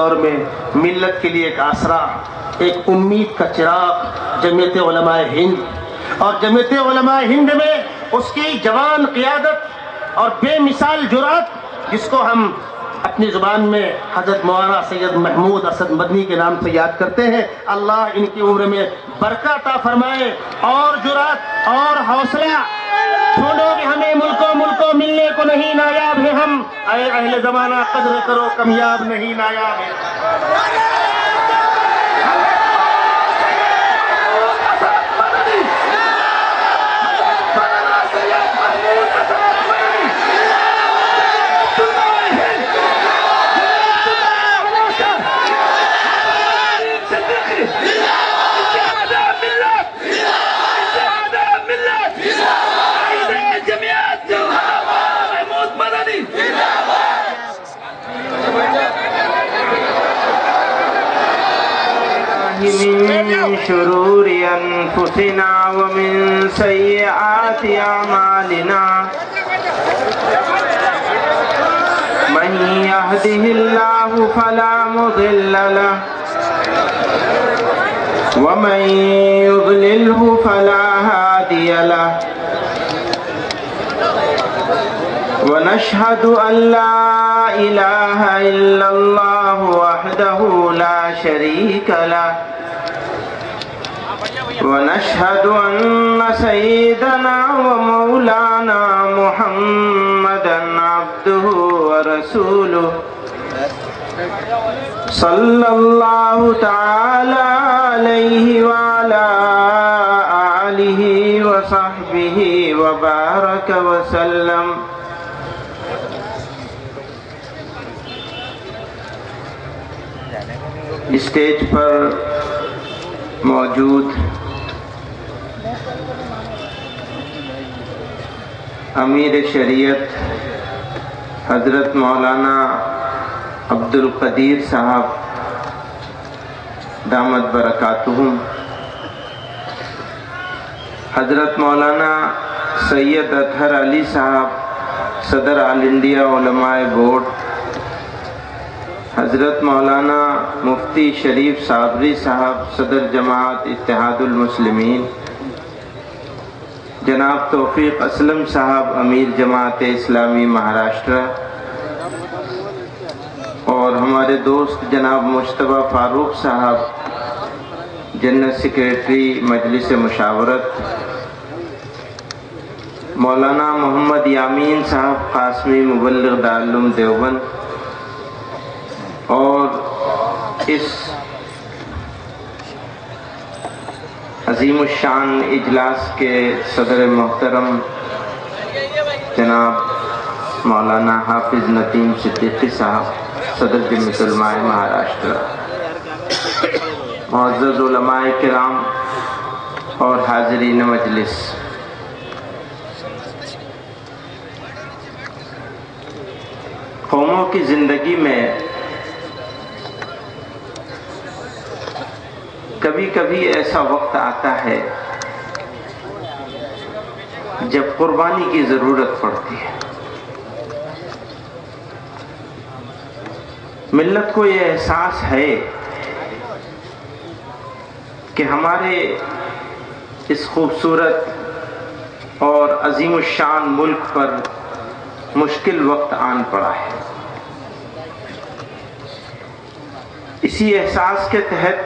دور میں ملت کے لیے ایک آسرا، ایک امید کا چراغ جمعیت علماء ہند، اور جمعیت علماء ہند میں اس کی جوان قیادت اور بے مثال جرأت، جس کو ہم اپنی زبان میں حضرت مولانا سید محمود اسد مدنی کے نام سے یاد کرتے ہیں۔ اللہ ان کی عمر میں برکت عطا فرمائے اور جرأت اور حوصلہ۔ چھوڑو کہ ہمیں ملکوں ملنے کو نہیں، نایاب ہے ہم، اے اہل زمانہ قدر کرو کامیاب نہیں نایاب ہے۔ من شرور أنفسنا ومن سيئات أعمالنا من يهده الله فلا مضل له ومن يضلله فلا هادي له ونشهد أن لا إله إلا الله وحده لا شريك له ونشهد أن سيدنا ومولانا محمدا عبده ورسوله صلى الله تعالى عليه وعلى آله وصحبه وبارك وسلم۔ اسٹیج پر موجود امیر شریعت حضرت مولانا عبد القدیر صاحب دامت برکاتہم، حضرت مولانا سید اطہر علی صاحب صدر آل انڈیا علماء بورڈ، حضرت مولانا مفتی شریف صابری صاحب صدر جماعت اتحاد المسلمین، جناب توفیق اسلم صاحب امیر جماعت اسلامی مہاراشٹرا، اور ہمارے دوست جناب مجتبیٰ فاروق صاحب جنرل سیکریٹری مجلس مشاورت، مولانا محمد یامین صاحب قاسمی مبلغ دارالعلوم دیوبند، اور اس عظیم الشان اجلاس کے صدر محترم جناب مولانا حافظ نتیم صدیقی صاحب صدر جمعیت علماء مہاراشٹرا، معزز علماء کرام اور حاضرین مجلس، قوموں کی زندگی میں کبھی کبھی ایسا وقت آتا ہے جب قربانی کی ضرورت پڑتی ہے۔ ملت کو یہ احساس ہے کہ ہمارے اس خوبصورت اور عظیم الشان ملک پر مشکل وقت آن پڑا ہے۔ اسی احساس کے تحت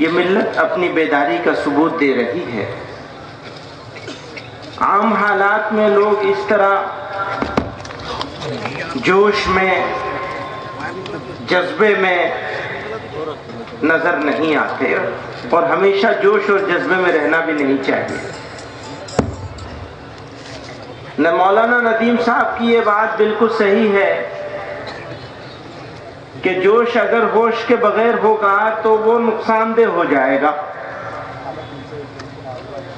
یہ ملت اپنی بیداری کا ثبوت دے رہی ہے۔ عام حالات میں لوگ اس طرح جوش میں، جذبے میں نظر نہیں آتے، اور ہمیشہ جوش اور جذبے میں رہنا بھی نہیں چاہیے۔ مولانا ندیم صاحب کی یہ بات بالکل صحیح ہے کہ جوش اگر ہوش کے بغیر ہوگا تو وہ نقصان دہ ہو جائے گا۔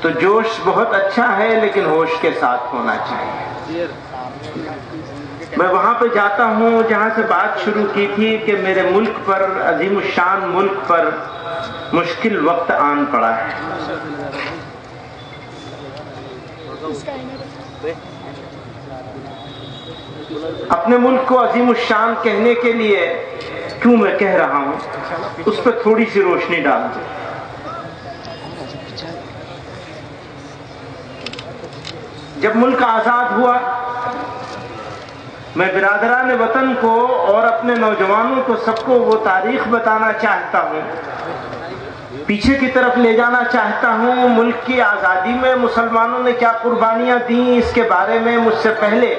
تو جوش بہت اچھا ہے لیکن ہوش کے ساتھ ہونا چاہیے۔ میں وہاں پہ جاتا ہوں جہاں سے بات شروع کی تھی کہ میرے ملک پر، عظیم الشان ملک پر مشکل وقت آن پڑا ہے۔ اپنے ملک کو عظیم الشان کہنے کے لیے کیوں میں کہہ رہا ہوں، اس پہ تھوڑی سی روشنی ڈال دوں۔ جب ملک آزاد ہوا، میں برادران وطن کو اور اپنے نوجوانوں کو سب کو وہ تاریخ بتانا چاہتا ہوں، پیچھے کی طرف لے جانا چاہتا ہوں۔ ملک کی آزادی میں مسلمانوں نے کیا قربانیاں دیں، اس کے بارے میں مجھ سے پہلے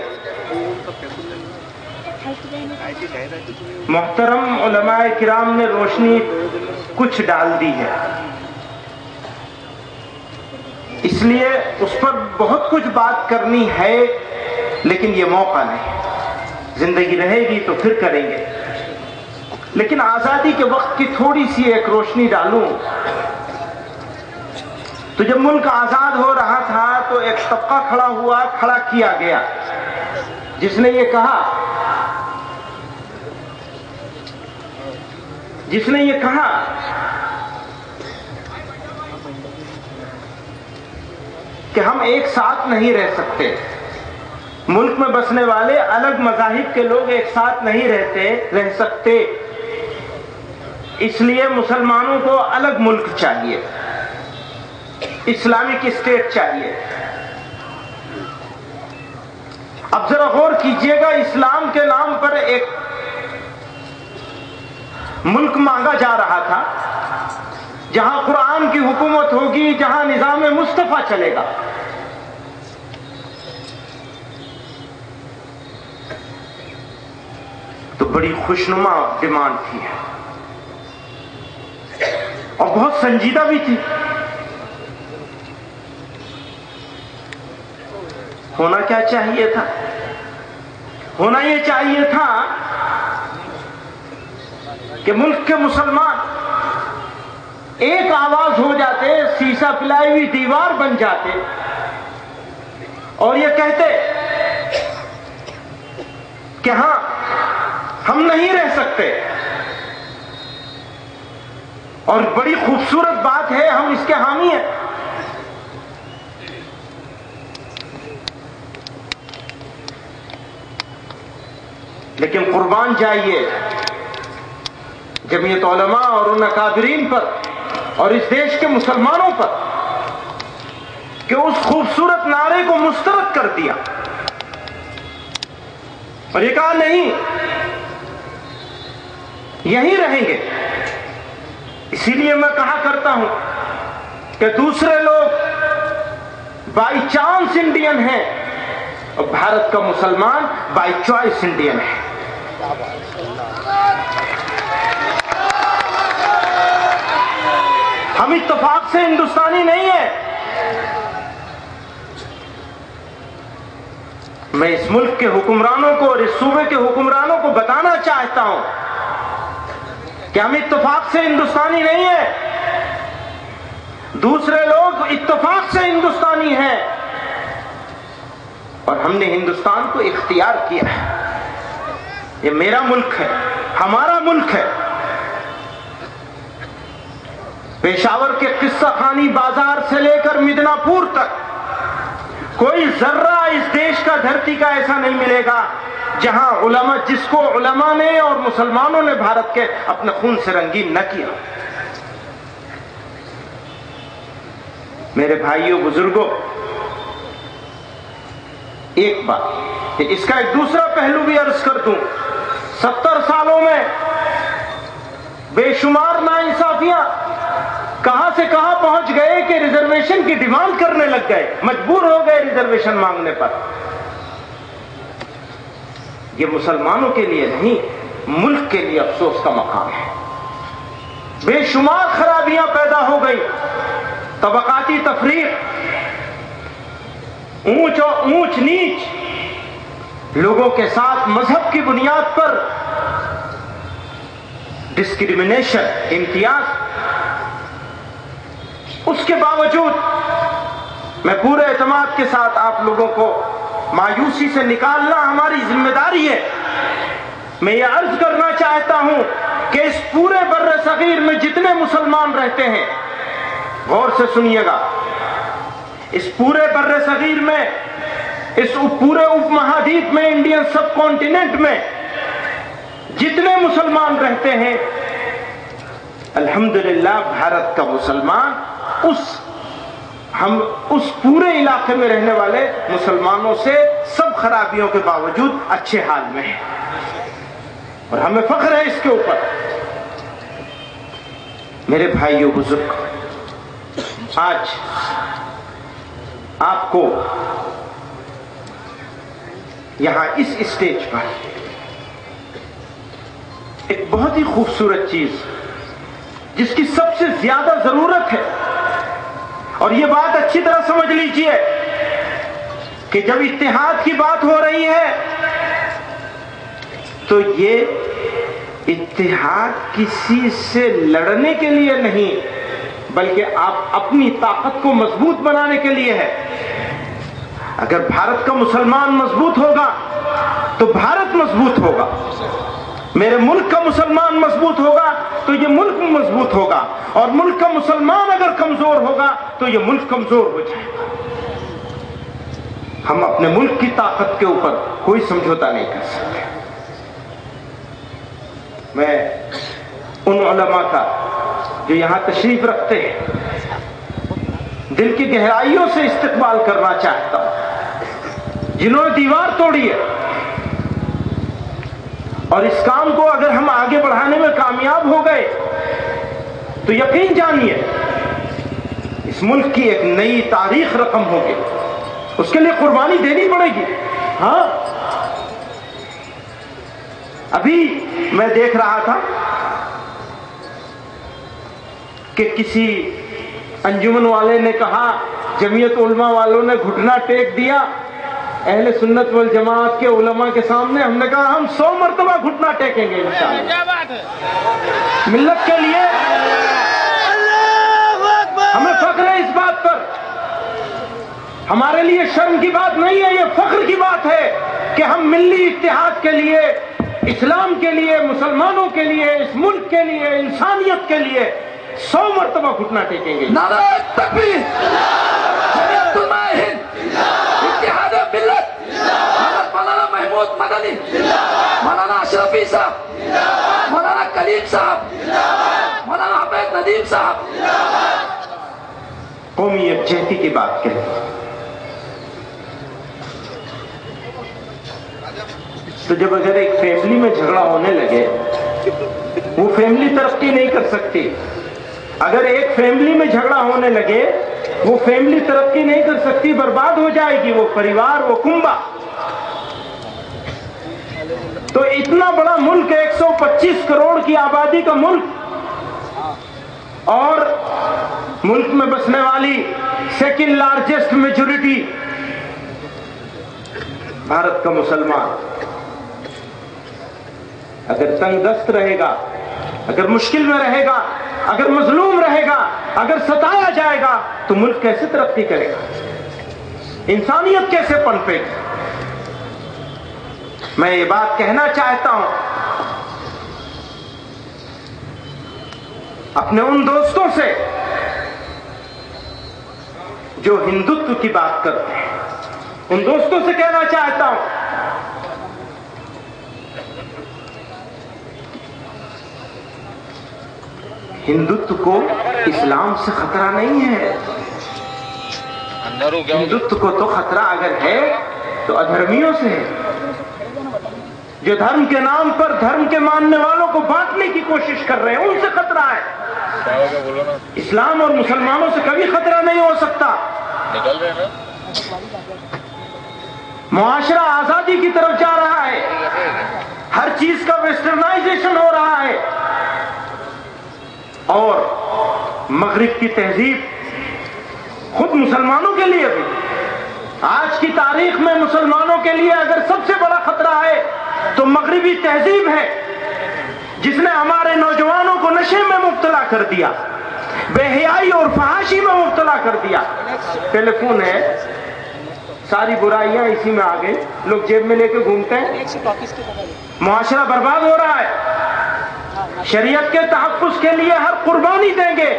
محترم علماء کرام نے روشنی کچھ ڈال دی ہے، اس لیے اس پر بہت کچھ بات کرنی ہے، لیکن یہ موقع نہیں۔ زندگی رہے گی تو پھر کریں گے، لیکن آزادی کے وقت کی تھوڑی سی ایک روشنی ڈالوں۔ تو جب ملک آزاد ہو رہا تھا تو ایک طبقہ کھڑا کیا گیا جس نے یہ کہا کہ ہم ایک ساتھ نہیں رہ سکتے، ملک میں بسنے والے الگ مذاہب کے لوگ ایک ساتھ نہیں رہ سکتے، اس لیے مسلمانوں کو الگ ملک چاہیے، اسلامک اسٹیٹ چاہیے۔ اب ذرا غور کیجئے گا، اسلام کے نام پر ایک ملک مانگا جا رہا تھا جہاں قرآن کی حکومت ہوگی، جہاں نظام مصطفیٰ چلے گا۔ تو بڑی خوشنما ڈیمانڈ تھی اور بہت سنجیدہ بھی تھی۔ ہونا کیا چاہیے تھا؟ ہونا یہ چاہیے تھا کہ ملک کے مسلمان ایک آواز ہو جاتے، سیسا پلائی ہوئی دیوار بن جاتے اور یہ کہتے کہ ہاں ہم نہیں رہ سکتے، اور بڑی خوبصورت بات ہے، ہم اس کے حامی ہیں۔ لیکن قربان جائیے جمعیت علماء اور ان اکابرین پر اور اس دیش کے مسلمانوں پر کہ اس خوبصورت نعرے کو مسترد کر دیا اور یہ کہا نہیں، یہیں رہیں گے۔ اسی لیے میں کہا کرتا ہوں کہ دوسرے لوگ بائی چانس انڈین ہیں اور بھارت کا مسلمان بائی چوائس انڈین ہے۔ ہم اتفاق سے ہندوستانی نہیں ہیں۔ میں اس ملک کے حکمرانوں کو اور اس صوبے کے حکمرانوں کو بتانا چاہتا ہوں کہ ہم اتفاق سے ہندوستانی نہیں ہیں، دوسرے لوگ اتفاق سے ہندوستانی ہیں، اور ہم نے ہندوستان کو اختیار کیا ہے۔ یہ میرا ملک ہے، ہمارا ملک ہے۔ پشاور کے قصہ خانی بازار سے لے کر مدنا پور تک کوئی ذرہ اس دیش کا دھرتی کا ایسا نہیں ملے گا جہاں علماء، جس کو علماء نے اور مسلمانوں نے بھارت کے اپنے خون سے رنگین نہ کیا۔ میرے بھائیوں بزرگوں، ایک بات، اس کا ایک دوسرا پہلو بھی عرض کر دوں۔ 70 سالوں میں بے شمار ناانصافیاں کہاں سے کہاں پہنچ گئے کہ ریزرویشن کی ڈیمانڈ کرنے لگ گئے، مجبور ہو گئے ریزرویشن مانگنے پر۔ یہ مسلمانوں کے لیے نہیں، ملک کے لیے افسوس کا مقام ہے۔ بے شمار خرابیاں پیدا ہو گئی، طبقاتی تفریق، اونچ نیچ، لوگوں کے ساتھ مذہب کی بنیاد پر ڈسکریمنیشن، امتیاز۔ اس کے باوجود میں پورے اعتماد کے ساتھ آپ لوگوں کو مایوسی سے نکالنا ہماری ذمہ داری ہے۔ میں یہ عرض کرنا چاہتا ہوں کہ اس پورے بر صغیر میں جتنے مسلمان رہتے ہیں، غور سے سنیے گا، اس پورے بر صغیر میں اس پورے اپ مہادیپ میں، انڈین سب کانٹیننٹ میں جتنے مسلمان رہتے ہیں، الحمدللہ بھارت کا مسلمان ہم اس پورے علاقے میں رہنے والے مسلمانوں سے سب خرابیوں کے باوجود اچھے حال میں ہیں، اور ہمیں فخر ہے اس کے اوپر۔ میرے بھائیو بزرگ، آج آپ کو یہاں اس اسٹیج پر ایک بہت ہی خوبصورت چیز جس کی سب سے زیادہ ضرورت ہے، اور یہ بات اچھی طرح سمجھ لیجئے کہ جب اتحاد کی بات ہو رہی ہے تو یہ اتحاد کسی سے لڑنے کے لیے نہیں، بلکہ آپ اپنی طاقت کو مضبوط بنانے کے لیے ہے۔ اگر بھارت کا مسلمان مضبوط ہوگا تو بھارت مضبوط ہوگا، میرے ملک کا مسلمان مضبوط ہوگا تو یہ ملک مضبوط ہوگا، اور ملک کا مسلمان اگر کمزور ہوگا تو یہ ملک کمزور ہو جائے گا۔ ہم اپنے ملک کی طاقت کے اوپر کوئی سمجھوتا نہیں کر سکتے۔ میں ان علماء کا جو یہاں تشریف رکھتے ہیں دل کی گہرائیوں سے استقبال کرنا چاہتا ہوں، جنہوں نے دیوار توڑی ہے، اور اس کام کو اگر ہم آگے بڑھانے میں کامیاب ہو گئے تو یقین جانیے اس ملک کی ایک نئی تاریخ رقم ہوگی، اس کے لیے قربانی دینی پڑے گی۔ ہاں، ابھی میں دیکھ رہا تھا کہ کسی انجمن والے نے کہا، جمعیت علماء والوں نے گھٹنا ٹیک دیا اہل سنت والجماعت کے علماء کے سامنے۔ ہم نے کہا ہم 100 مرتبہ گھٹنا ٹیکیں گے انشاءاللہ ملت کے لیے۔ ہمیں فخر ہے اس بات پر، ہمارے لیے شرم کی بات نہیں ہے، یہ فخر کی بات ہے کہ ہم ملی اتحاد کے لیے، اسلام کے لیے، مسلمانوں کے لیے، اس ملک کے لیے، انسانیت کے لیے 100 مرتبہ گھٹنا ٹیکیں گے۔ نعرہ تکبیر، جمعیت علماء ہند، اتحاد ملت، حضرت مولانا محمود مدنی، مولانا اشرفی صاحب، مولانا کلیم صاحب، مولانا حمید ندیم صاحب قومی یکجہتی کی بات کہتے ہیں۔ تو جب اگر ایک فیملی میں جھگڑا ہونے لگے، وہ فیملی ترقی نہیں کر سکتی۔ اگر ایک فیملی میں جھگڑا ہونے لگے، وہ فیملی ترقی نہیں کر سکتی، برباد ہو جائے گی وہ پریوار، وہ کنبا۔ تو اتنا بڑا ملک، 125 کروڑ کی آبادی کا ملک، اور ملک میں بسنے والی سیکنڈ لارجسٹ میجورٹی بھارت کا مسلمان، اگر تنگ دست رہے گا، اگر مشکل میں رہے گا، اگر مظلوم رہے گا، اگر ستایا جائے گا، تو ملک کیسے ترقی کرے گا؟ انسانیت کیسے پنپے گی؟ میں یہ بات کہنا چاہتا ہوں اپنے ان دوستوں سے جو ہندوتو کی بات کرتے ہیں، ان دوستوں سے کہنا چاہتا ہوں ہندوتو کو اسلام سے خطرہ نہیں ہے۔ ہندوتو کو تو خطرہ اگر ہے تو ادھرمیوں سے ہے، جو دھرم کے نام پر دھرم کے ماننے والوں کو بانٹنے کی کوشش کر رہے ہیں، ان سے خطرہ ہے۔ اسلام اور مسلمانوں سے کبھی خطرہ نہیں ہو سکتا۔ معاشرہ آزادی کی طرف جا رہا ہے، ہر چیز کا ویسٹرنائزیشن ہو رہا ہے، اور مغرب کی تہذیب خود مسلمانوں کے لیے بھی، آج کی تاریخ میں مسلمانوں کے لیے اگر سب سے بڑا خطرہ ہے تو مغربی تہذیب ہے، جس نے ہمارے نوجوانوں کو نشے میں مبتلا کر دیا، بے حیائی اور فحاشی میں مبتلا کر دیا۔ ٹیلی فون ہے، ساری برائیاں اسی میں آ گئی، لوگ جیب میں لے کے گھومتے ہیں، معاشرہ برباد ہو رہا ہے۔ شریعت کے تحفظ کے لیے ہر قربانی دیں گے،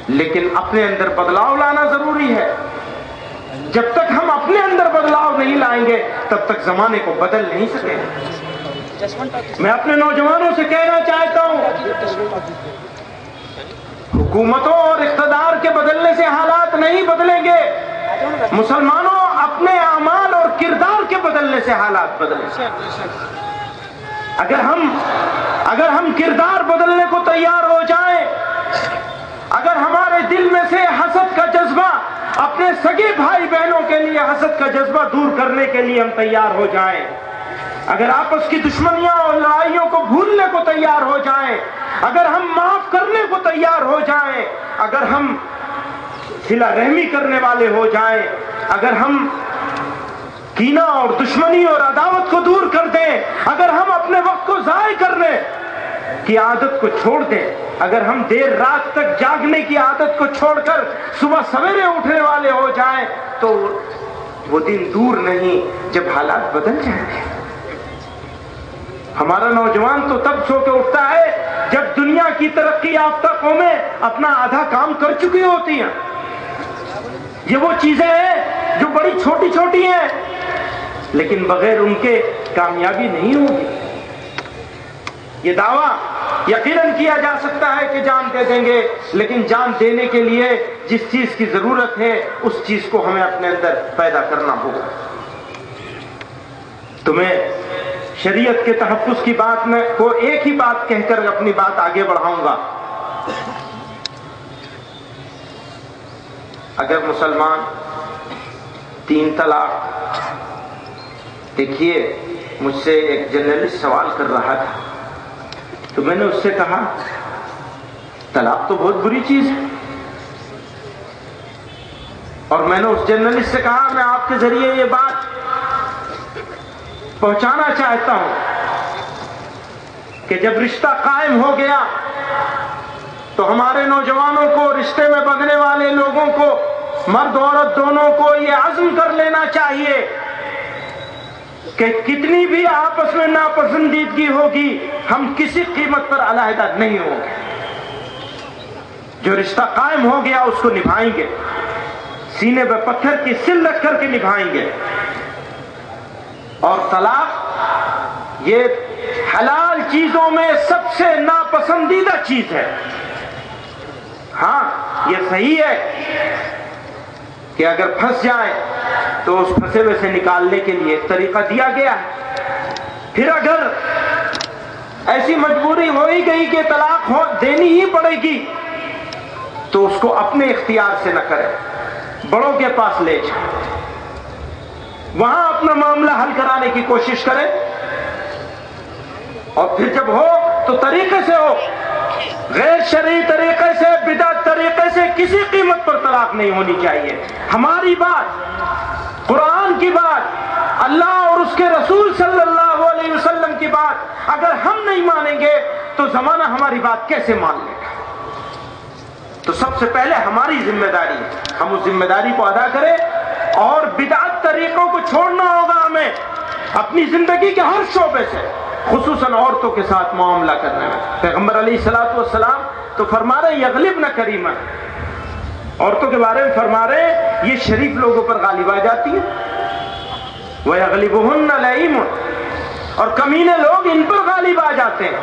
لیکن اپنے اندر بدلاؤ لانا ضروری ہے۔ جب تک ہم اپنے اندر بدلاؤ نہیں لائیں گے تب تک زمانے کو بدل نہیں سکیں گے۔ میں اپنے نوجوانوں سے کہنا چاہتا ہوں، حکومتوں اور اقتدار کے بدلنے سے حالات نہیں بدلیں گے، مسلمانوں اپنے اعمال اور کردار کے بدلنے سے حالات بدلیں گے۔ اگر ہم کردار بدلنے کو تیار ہو جائیں، اگر ہمارے دل میں سے حسد کا جذبہ، اپنے سگے بھائی بہنوں کے لیے حسد کا جذبہ دور کرنے کے لیے ہم تیار ہو جائیں، اگر آپس کی دشمنیاں اور لڑائیوں کو بھولنے کو تیار ہو جائیں، اگر ہم معاف کرنے کو تیار ہو جائیں، اگر ہم صلہ رحمی کرنے والے ہو جائیں، اگر ہم کینہ اور دشمنی اور عداوت کو دور کر دیں، اگر ہم اپنے وقت کو ضائع کرنے کی عادت کو چھوڑ دیں، اگر ہم دیر رات تک جاگنے کی عادت کو چھوڑ کر صبح سویرے اٹھنے والے ہو جائیں، تو وہ دن دور نہیں جب حالات بدل جائیں گے۔ ہمارا نوجوان تو تب سو کے اٹھتا ہے جب دنیا کی ترقی یافتہ قومیں اپنا آدھا کام کر چکی ہوتی ہیں۔ یہ وہ چیزیں ہیں جو بڑی چھوٹی چھوٹی ہیں، لیکن بغیر ان کے کامیابی نہیں ہوگی۔ یہ دعویٰ یقیناً کیا جا سکتا ہے کہ جان دے دیں گے، لیکن جان دینے کے لیے جس چیز کی ضرورت ہے اس چیز کو ہمیں اپنے اندر پیدا کرنا ہوگا۔ تمہیں شریعت کے تحفظ کی بات میں کو ایک ہی بات کہہ کر اپنی بات آگے بڑھاؤں گا۔ اگر مسلمان 3 طلاق، دیکھیے مجھ سے ایک جرنلسٹ سوال کر رہا تھا تو میں نے اس سے کہا طلاق تو بہت بری چیز ہے، اور میں نے اس جرنلسٹ سے کہا میں آپ کے ذریعے یہ بات پہنچانا چاہتا ہوں کہ جب رشتہ قائم ہو گیا تو ہمارے نوجوانوں کو، رشتے میں بندھنے والے لوگوں کو، مرد عورت دونوں کو یہ عزم کر لینا چاہیے کہ کتنی بھی آپس میں ناپسندیدگی ہوگی ہم کسی قیمت پر علیحدہ نہیں ہوں گے۔ جو رشتہ قائم ہو گیا اس کو نبھائیں گے، سینے پہ پتھر کی سل رکھ کر کے نبھائیں گے۔ اور طلاق یہ حلال چیزوں میں سب سے ناپسندیدہ چیز ہے۔ ہاں یہ صحیح ہے کہ اگر پھنس جائیں تو اس پھنسے ہوئے سے نکالنے کے لیے ایک طریقہ دیا گیا ہے۔ پھر اگر ایسی مجبوری ہو ہی گئی کہ طلاق دینی ہی پڑے گی تو اس کو اپنے اختیار سے نہ کرے، بڑوں کے پاس لے جائے، وہاں اپنا معاملہ حل کرانے کی کوشش کرے، اور پھر جب ہو تو طریقے سے ہو، غیر شرعی طریقے سے، بدعت طریقے سے کسی قیمت پر طلاق نہیں ہونی چاہیے۔ ہماری بات، قرآن کی بات، اللہ اور اس کے رسول صلی اللہ علیہ وسلم کی بات اگر ہم نہیں مانیں گے تو زمانہ ہماری بات کیسے مان لے گا؟ تو سب سے پہلے ہماری ذمہ داری ہے، ہم اس ذمہ داری کو ادا کریں، اور بدعت طریقوں کو چھوڑنا ہوگا ہمیں اپنی زندگی کے ہر شعبے سے، خصوصاً عورتوں کے ساتھ معاملہ کرنے میں۔ پیغمبر علیہ الصلوۃ والسلام تو فرما رہے ہیں یغلبن کریما، عورتوں کے بارے میں فرما رہے ہیں یہ شریف لوگوں پر غالب آ جاتی ہیں، وَيَغْلِبُهُنَّ لَئِيمٌ، اور کمینے لوگ ان پر غالب آ جاتے ہیں۔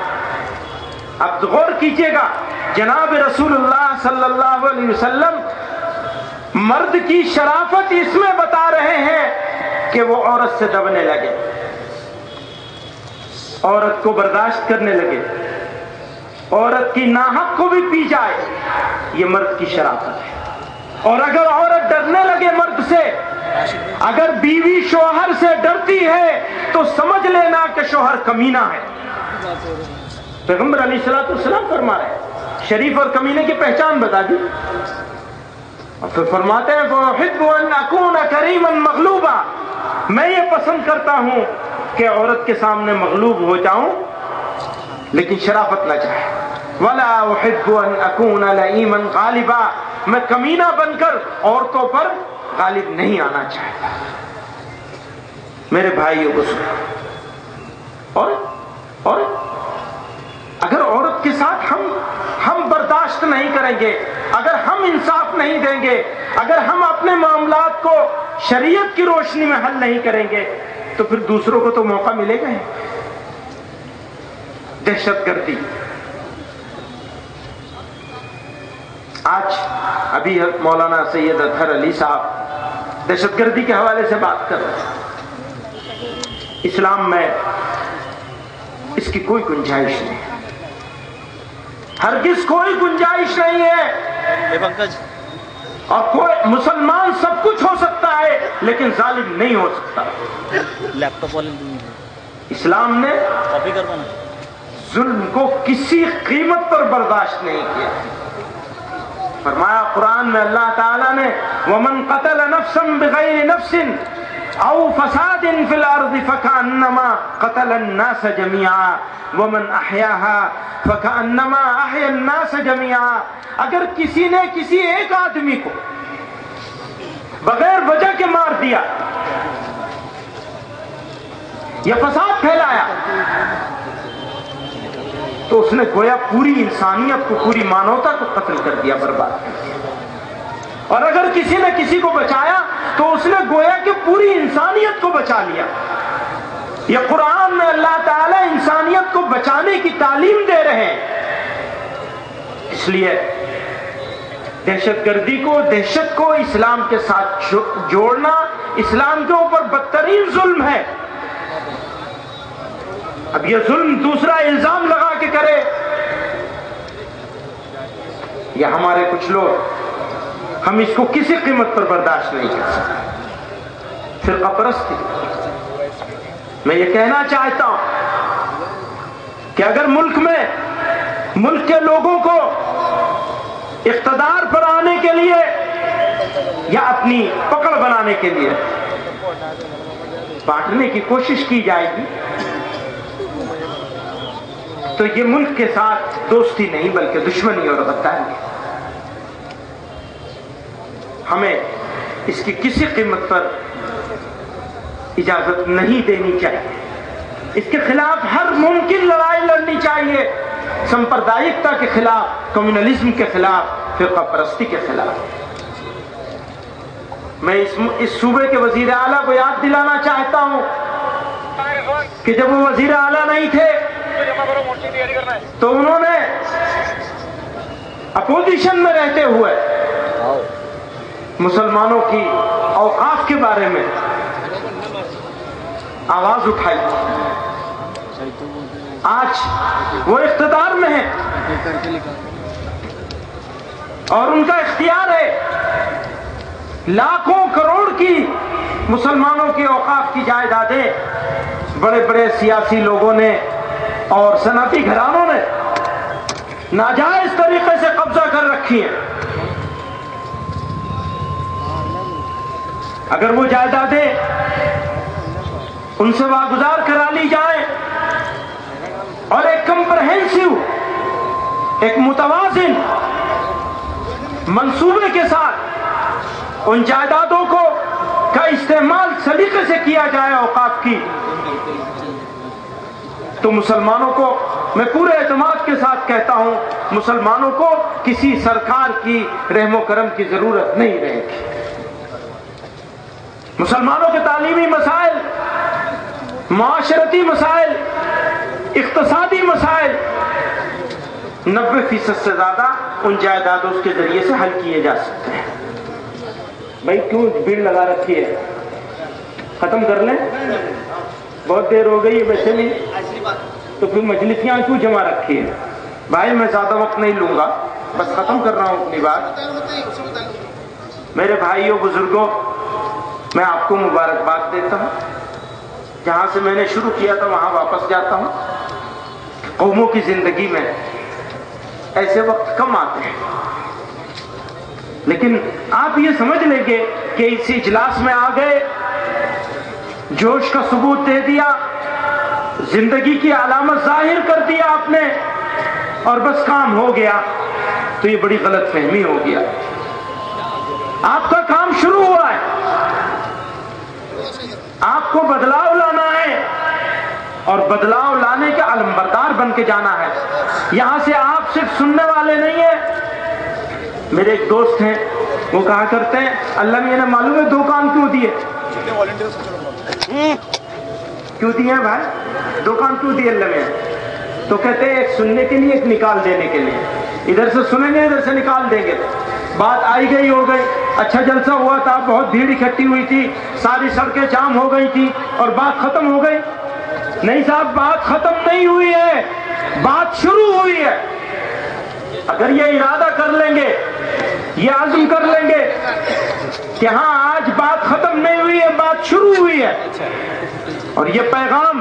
اب غور کیجئے گا، جناب رسول اللہ صلی اللہ علیہ وسلم مرد کی شرافت اس میں بتا رہے ہیں کہ وہ عورت سے دبنے لگے، عورت کو برداشت کرنے لگے، عورت کی ناحق کو بھی پی جائے، یہ مرد کی شرافت ہے۔ اور اگر عورت ڈرنے لگے مرد سے، اگر بیوی شوہر سے ڈرتی ہے تو سمجھ لینا کہ شوہر کمینہ ہے۔ پیغمبر علیہ الصلوۃ والسلام فرما رہے ہیں، شریف اور کمینے کی پہچان بتا دی، اور پھر فرماتے ہیں فَأُحِبُّ أَنْ أَكُونَ كَرِيمًا مَغْلُوبًا، میں یہ پسند کرتا ہوں کہ عورت کے سامنے مغلوب ہو جاؤں لیکن شرافت نہ چاہے۔ وَلَا أُحِبُّ أَنْ أَكُونَ لَئِيمًا غَالِبًا، میں کمینہ بن کر عورتوں پر غالب نہیں آنا چاہتا۔ میرے بھائیوں کو سنو، اور اگر عورت کے ساتھ ہم برداشت برداشت نہیں کریں گے، اگر ہم انصاف نہیں دیں گے، اگر ہم اپنے معاملات کو شریعت کی روشنی میں حل نہیں کریں گے تو پھر دوسروں کو تو موقع ملے گا ہی۔ دہشت گردی، آج ابھی مولانا سید اطہر علی صاحب دہشت گردی کے حوالے سے بات کر رہے ہیں۔ اسلام میں اس کی کوئی گنجائش نہیں ہے، ہرگز کوئی گنجائش نہیں ہے۔ اور کوئی مسلمان سب کچھ ہو سکتا ہے لیکن ظالم نہیں ہو سکتا۔ اسلام نے ظلم کو کسی قیمت پر برداشت نہیں کیا۔ فرمایا قرآن میں اللہ تعالیٰ نے وَمَنْ قَتَلَ نَفْسًا بِغَيْرِ نَفْسٍ أَوْ فَسَادٍ فِي الْأَرْضِ فَكَأَنَّمَا قَتَلَ النَّاسَ جَمِيعًا وَمَنْ أَحْيَاهَا فَكَأَنَّمَا أَحْيَا النَّاسَ جَمِيعًا۔ اگر کسی نے کسی ایک آدمی کو بغیر وجہ کے مار دیا یا فساد پھیلایا تو اس نے گویا پوری انسانیت کو، پوری مانوتا کو قتل کر دیا، برباد کر دیا۔ اور اگر کسی نے کسی کو بچایا تو اس نے گویا کہ پوری انسانیت کو بچا لیا۔ یہ قرآن میں اللہ تعالیٰ انسانیت کو بچانے کی تعلیم دے رہے ہیں۔ اس لیے دہشت گردی کو، دہشت کو اسلام کے ساتھ جوڑنا اسلام کے اوپر بدترین ظلم ہے۔ اب یہ ظلم دوسرا الزام لگا کے کرے، یا ہمارے کچھ لوگ، ہم اس کو کسی قیمت پر برداشت نہیں کر سکتے۔ فرقہ پرستی، میں یہ کہنا چاہتا ہوں کہ اگر ملک کے لوگوں کو اقتدار پر آنے کے لیے یا اپنی پکڑ بنانے کے لیے بانٹنے کی کوشش کی جائے گی تو یہ ملک کے ساتھ دوستی نہیں بلکہ دشمنی اور غداری ہے۔ ہمیں اس کی کسی قیمت پر اجازت نہیں دینی چاہیے، اس کے خلاف ہر ممکن لڑائی لڑنی چاہیے، سمپردائکتا کے خلاف، کمیونلزم کے خلاف، فرقہ پرستی کے خلاف۔ میں اس صوبے کے وزیر اعلیٰ کو یاد دلانا چاہتا ہوں کہ جب وہ وزیر اعلیٰ نہیں تھے تو انہوں نے اپوزیشن میں رہتے ہوئے مسلمانوں کی اوقاف کے بارے میں آواز اٹھائی۔ آج وہ اقتدار میں ہیں اور ان کا اختیار ہے، لاکھوں کروڑ کی مسلمانوں کے اوقاف کی جائیدادیں بڑے بڑے سیاسی لوگوں نے اور صنعتی گھرانوں نے ناجائز طریقے سے قبضہ کر رکھی ہیں۔ اگر وہ جائیدادیں ان سے واگزار کرا لی جائیں اور ایک کمپرہنسو، ایک متوازن منصوبے کے ساتھ ان جائیدادوں کا استعمال سلیقے سے کیا جائے اوقاف کی، تو مسلمانوں کو، میں پورے اعتماد کے ساتھ کہتا ہوں، مسلمانوں کو کسی سرکار کی رحم و کرم کی ضرورت نہیں رہے گی۔ مسلمانوں کے تعلیمی مسائل، معاشرتی مسائل، اقتصادی مسائل 90% سے زیادہ ان جائیدادوں کے ذریعے سے حل کیے جا سکتے ہیں۔ بھائی کیوں بھیڑ لگا رکھی ہے؟ ختم کر لیں، بہت دیر ہو گئی ہے ویسے بھی، تو پھر مجلسیاں کیوں جمع رکھی ہے؟ بھائی میں زیادہ وقت نہیں لوں گا، بس ختم کر رہا ہوں اپنی بات۔ میرے بھائیوں بزرگوں، میں آپ کو مبارکباد دیتا ہوں، جہاں سے میں نے شروع کیا تھا وہاں واپس جاتا ہوں۔ قوموں کی زندگی میں ایسے وقت کم آتے ہیں، لیکن آپ یہ سمجھ لیں گے کہ اس اجلاس میں آ گئے، جوش کا ثبوت دے دیا، زندگی کی علامت ظاہر کر دیا آپ نے اور بس کام ہو گیا، تو یہ بڑی غلط فہمی ہو گیا۔ آپ کا کام شروع ہوا ہے، آپ کو بدلاؤ لانا ہے، اور بدلاؤ لانے کے علمبردار بن کے جانا ہے. یہاں سے آپ صرف سننے والے نہیں ہیں. میرے ایک دوست ہیں, وہ کہا کرتے ہیں اللہ میاں نے معلوم ہے 2 کان کیوں دیے؟ کیوں دیے ہیں بھائی؟ 2 کان کیوں دیے اللہ میاں؟ تو کہتے ہیں ایک سننے کے لیے, ایک نکال دینے کے لیے. ادھر سے سنیں گے, ادھر سے نکال دیں گے. بات آئی گئی ہو گئی, اچھا جلسہ ہوا تھا, بہت بھیڑ اکٹھی ہوئی تھی, ساری سڑکیں جام ہو گئی تھی اور بات ختم ہو گئی. نہیں صاحب, بات ختم نہیں ہوئی ہے, بات شروع ہوئی ہے. اگر یہ ارادہ کر لیں گے, یہ عزم کر لیں گے کہ ہاں آج بات ختم نہیں ہوئی ہے, بات شروع ہوئی ہے, اور یہ پیغام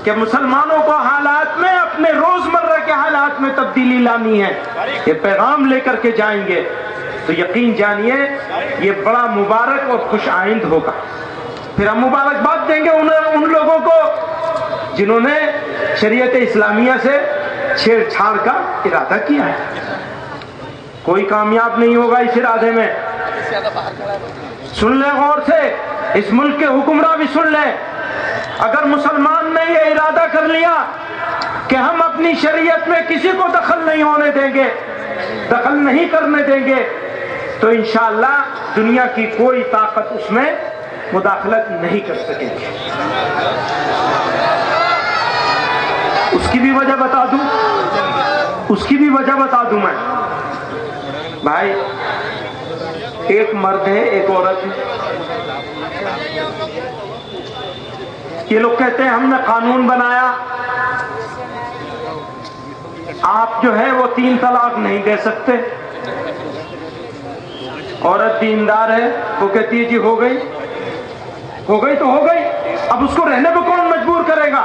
کہ مسلمانوں کو حالات میں, اپنے روزمرہ کے حالات میں تبدیلی لانی ہے, یہ پیغام لے کر کے جائیں گے تو یقین جانیے یہ بڑا مبارک اور خوش آئند ہوگا. پھر ہم مبارکباد دیں گے ان لوگوں کو جنہوں نے شریعت اسلامیہ سے چھیڑ چھاڑ کا ارادہ کیا ہے. کوئی کامیاب نہیں ہوگا اس ارادے میں. سن لیں غور سے, اس ملک کے حکمراں بھی سن لیں. اگر مسلمان نے یہ ارادہ کر لیا کہ ہم اپنی شریعت میں کسی کو دخل نہیں ہونے دیں گے, دخل نہیں کرنے دیں گے, تو انشاءاللہ دنیا کی کوئی طاقت اس میں مداخلت نہیں کر سکے گی. اس کی بھی وجہ بتا دوں, اس کی بھی وجہ بتا دوں میں. بھائی, ایک مرد ہے, ایک عورت ہے. یہ لوگ کہتے ہیں ہم نے قانون بنایا, آپ جو ہے وہ 3 طلاق نہیں دے سکتے. عورت دیندار ہے, وہ کہتی ہے جی ہو گئی, ہو گئی تو ہو گئی, اب اس کو رہنے پہ کون مجبور کرے گا؟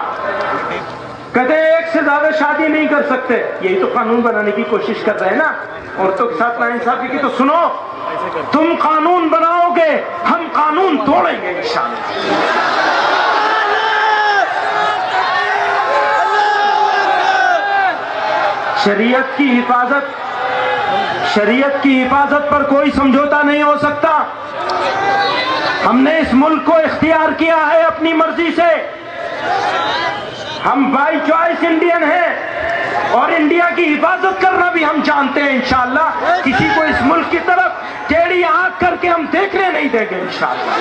کہتے ہیں 1 سے زیادہ شادی نہیں کر سکتے. یہی تو قانون بنانے کی کوشش کر رہے ہیں نا عورتوں کے ساتھ ناانصافی کی. تو سنو, تم قانون بناؤ گے, ہم قانون توڑیں گے انشاءاللہ. شریعت کی حفاظت پر کوئی سمجھوتا نہیں ہو سکتا. ہم نے اس ملک کو اختیار کیا ہے اپنی مرضی سے. ہم بائی چوائس انڈین ہیں, اور انڈیا کی حفاظت کرنا بھی ہم جانتے ہیں انشاءاللہ. کسی کو اس ملک کی طرف ٹیڑھی آنکھ کر کے ہم دیکھنے نہیں دیں گے انشاءاللہ.